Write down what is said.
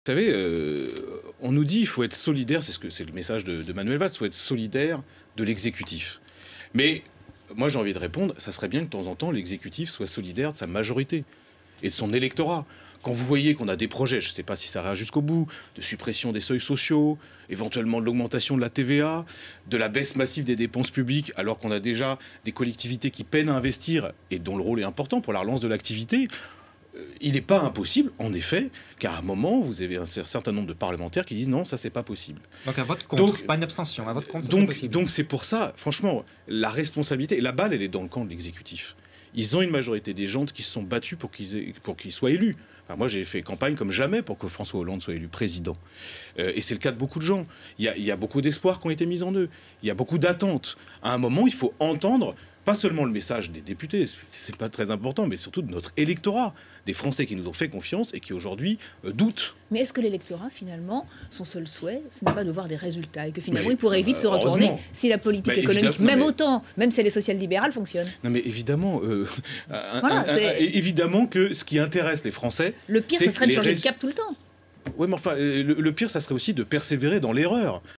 Vous savez, on nous dit qu'il faut être solidaire, c'est le message de Manuel Valls, il faut être solidaire de l'exécutif. Mais moi j'ai envie de répondre, ça serait bien que de temps en temps l'exécutif soit solidaire de sa majorité et de son électorat. Quand vous voyez qu'on a des projets, je ne sais pas si ça ira jusqu'au bout, de suppression des seuils sociaux, éventuellement de l'augmentation de la TVA, de la baisse massive des dépenses publiques, alors qu'on a déjà des collectivités qui peinent à investir et dont le rôle est important pour la relance de l'activité, il n'est pas impossible, en effet, qu'à un moment, vous avez un certain nombre de parlementaires qui disent non, ça, c'est pas possible. Donc un vote contre, pas une abstention, un vote contre, c'est possible. Donc c'est pour ça, franchement, la responsabilité, la balle, elle est dans le camp de l'exécutif. Ils ont une majorité des gens qui se sont battus pour qu'ils soient élus. Enfin, moi, j'ai fait campagne comme jamais pour que François Hollande soit élu président. Et c'est le cas de beaucoup de gens. Il y a beaucoup d'espoirs qui ont été mis en eux. Il y a beaucoup d'attentes. À un moment, il faut entendre pas seulement le message des députés, c'est pas très important, mais surtout de notre électorat, des Français qui nous ont fait confiance et qui aujourd'hui doutent. Mais est-ce que l'électorat, finalement, son seul souhait, ce n'est pas de voir des résultats et que finalement, il pourrait vite se retourner si la politique économique, même si elle est social-libérale, fonctionne? Non mais évidemment, voilà, évidemment que ce qui intéresse les Français... Le pire, ce serait de changer de cap tout le temps. Oui, mais enfin, le pire, ça serait aussi de persévérer dans l'erreur.